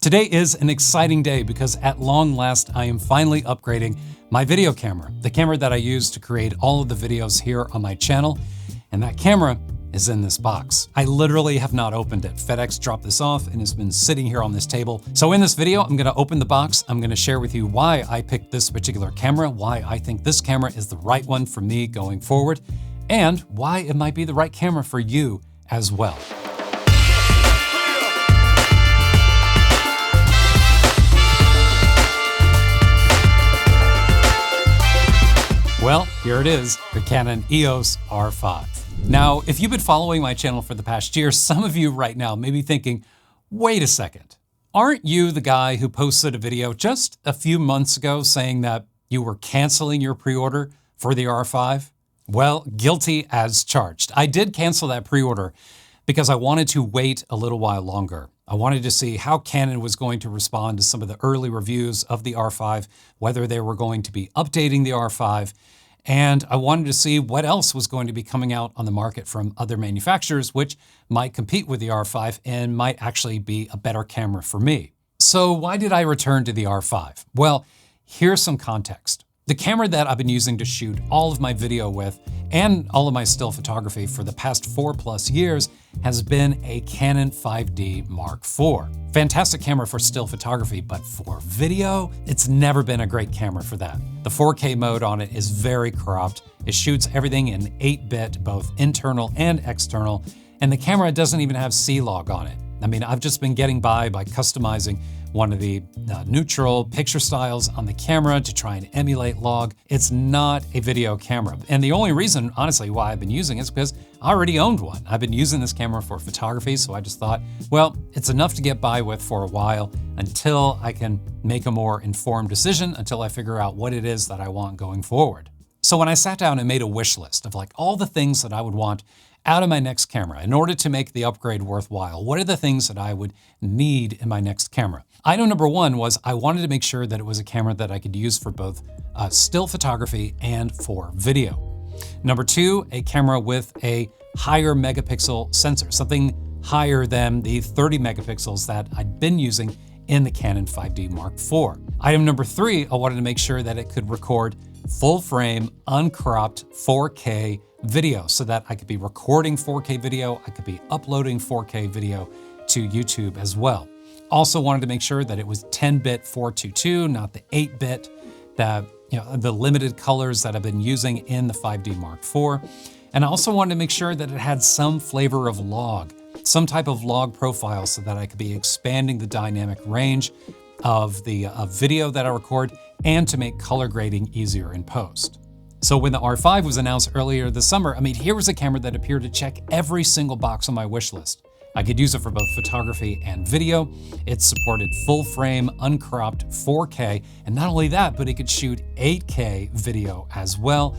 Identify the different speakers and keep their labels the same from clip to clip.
Speaker 1: Today is an exciting day because at long last I am finally upgrading my video camera, the camera that I use to create all of the videos here on my channel, and that camera is in this box. I literally have not opened it. FedEx dropped this off and it's been sitting here on this table. So in this video, I'm gonna open the box. I'm gonna share with you why I picked this particular camera, why I think this camera is the right one for me going forward, and why it might be the right camera for you as well. Well, here it is, the Canon EOS R5. Now, if you've been following my channel for the past year, some of you right now may be thinking, wait a second, aren't you the guy who posted a video just a few months ago saying that you were canceling your pre-order for the R5? Well, guilty as charged. I did cancel that pre-order because I wanted to wait a little while longer. I wanted to see how Canon was going to respond to some of the early reviews of the R5, whether they were going to be updating the R5, and I wanted to see what else was going to be coming out on the market from other manufacturers, which might compete with the R5 and might actually be a better camera for me. So why did I return to the R5? Well, here's some context. The camera that I've been using to shoot all of my video with and all of my still photography for the past 4+ years has been a Canon 5D Mark IV. Fantastic camera for still photography, but for video, it's never been a great camera for that. The 4K mode on it is very cropped. It shoots everything in 8-bit, both internal and external, and the camera doesn't even have C-Log on it. I mean, I've just been getting by customizing one of the neutral picture styles on the camera to try and emulate log. It's not a video camera. And the only reason, honestly, why I've been using it is because I already owned one. I've been using this camera for photography, so I just thought, well, it's enough to get by with for a while until I can make a more informed decision, until I figure out what it is that I want going forward. So when I sat down and made a wish list of all the things that I would want out of my next camera in order to make the upgrade worthwhile, what are the things that I would need in my next camera? Item number one was I wanted to make sure that it was a camera that I could use for both still photography and for video. Number two, a camera with a higher megapixel sensor, something higher than the 30 megapixels that I'd been using in the Canon 5D Mark IV. Item number three, I wanted to make sure that it could record full frame, uncropped 4K video so that I could be recording 4K video, I could be uploading 4K video to YouTube as well. Also wanted to make sure that it was 10-bit 422, not the 8-bit, the limited colors that I've been using in the 5D Mark IV. And I also wanted to make sure that it had some flavor of log, some type of log profile so that I could be expanding the dynamic range of the video that I record and to make color grading easier in post. So when the R5 was announced earlier this summer, I mean, here was a camera that appeared to check every single box on my wish list. I could use it for both photography and video. It supported full frame, uncropped 4K, and not only that, but it could shoot 8K video as well,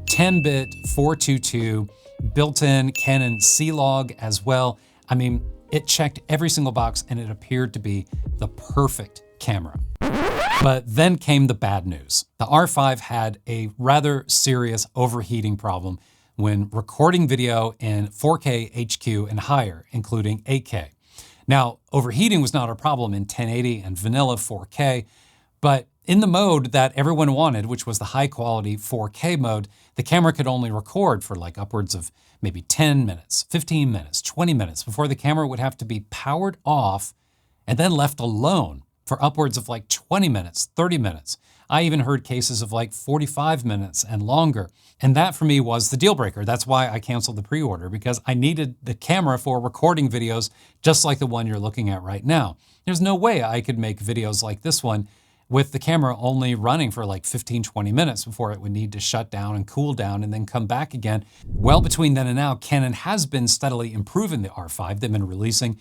Speaker 1: 10-bit 422, built-in Canon C-Log as well. I mean, it checked every single box and it appeared to be the perfect camera. But then came the bad news. The R5 had a rather serious overheating problem when recording video in 4K HQ and higher, including 8K. Now, overheating was not a problem in 1080 and vanilla 4K, but in the mode that everyone wanted, which was the high quality 4K mode, the camera could only record for upwards of maybe 10 minutes, 15 minutes, 20 minutes before the camera would have to be powered off and then left alone for upwards of 20 minutes, 30 minutes. I even heard cases of 45 minutes and longer. And that for me was the deal breaker. That's why I canceled the pre-order, because I needed the camera for recording videos just like the one you're looking at right now. There's no way I could make videos like this one with the camera only running for 15, 20 minutes before it would need to shut down and cool down and then come back again. Well, between then and now, Canon has been steadily improving the R5. They've been releasing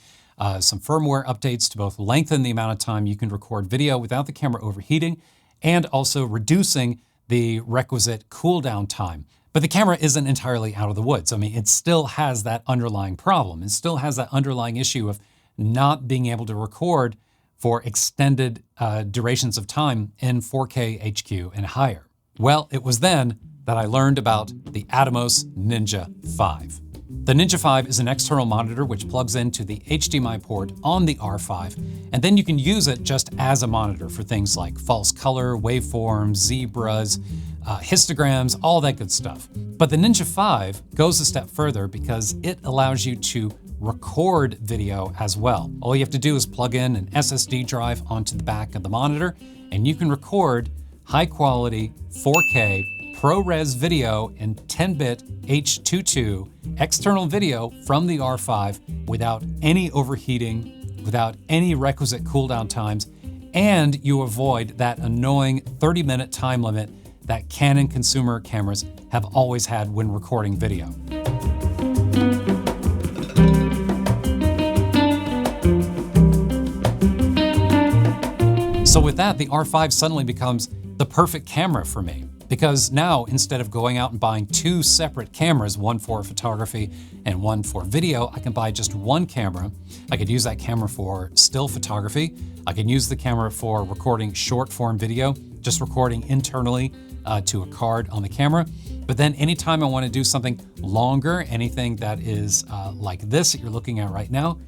Speaker 1: some firmware updates to both lengthen the amount of time you can record video without the camera overheating and also reducing the requisite cool down time. But the camera isn't entirely out of the woods. I mean, it still has that underlying problem. It still has that underlying issue of not being able to record for extended durations of time in 4K HQ and higher. Well, it was then that I learned about the Atomos Ninja V. The Ninja V is an external monitor which plugs into the HDMI port on the R5, and then you can use it just as a monitor for things like false color, waveforms, zebras, histograms, all that good stuff. But the Ninja V goes a step further because it allows you to record video as well. All you have to do is plug in an SSD drive onto the back of the monitor, and you can record high quality 4K ProRes video in 10-bit H.2.2 external video from the R5 without any overheating, without any requisite cooldown times, and you avoid that annoying 30-minute time limit that Canon consumer cameras have always had when recording video. So with that, the R5 suddenly becomes the perfect camera for me. Because now, instead of going out and buying two separate cameras, one for photography and one for video, I can buy just one camera. I could use that camera for still photography. I can use the camera for recording short form video, just recording internally to a card on the camera. But then anytime I want to do something longer, anything that is like this that you're looking at right now,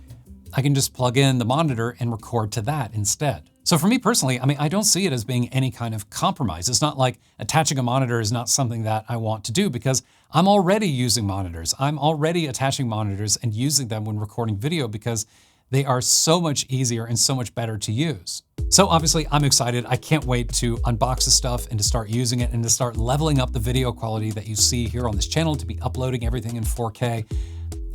Speaker 1: I can just plug in the monitor and record to that instead. So for me personally, I don't see it as being any kind of compromise. It's not like attaching a monitor is not something that I want to do because I'm already using monitors. I'm already attaching monitors and using them when recording video because they are so much easier and so much better to use. So obviously I'm excited. I can't wait to unbox this stuff and to start using it and to start leveling up the video quality that you see here on this channel, to be uploading everything in 4K.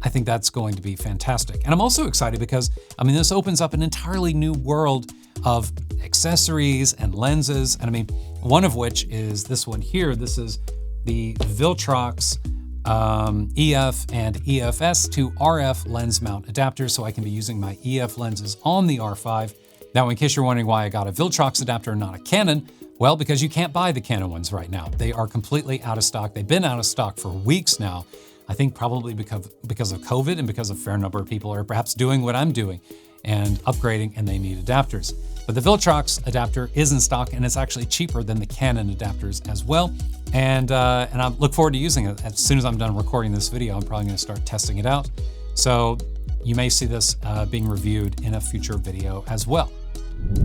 Speaker 1: I think that's going to be fantastic. And I'm also excited because, this opens up an entirely new world of accessories and lenses. And one of which is this one here. This is the Viltrox EF and EFS to RF lens mount adapter. So I can be using my EF lenses on the R5. Now, in case you're wondering why I got a Viltrox adapter and not a Canon, well, because you can't buy the Canon ones right now. They are completely out of stock. They've been out of stock for weeks now. I think probably because of COVID and because a fair number of people are perhaps doing what I'm doing and upgrading, and they need adapters. But the Viltrox adapter is in stock, and it's actually cheaper than the Canon adapters as well. And I look forward to using it. As soon as I'm done recording this video, I'm probably gonna start testing it out. So you may see this being reviewed in a future video as well.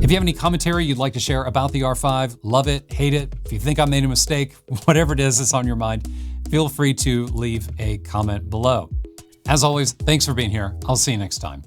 Speaker 1: If you have any commentary you'd like to share about the R5, love it, hate it, if you think I made a mistake, whatever it is that's on your mind, feel free to leave a comment below. As always, thanks for being here. I'll see you next time.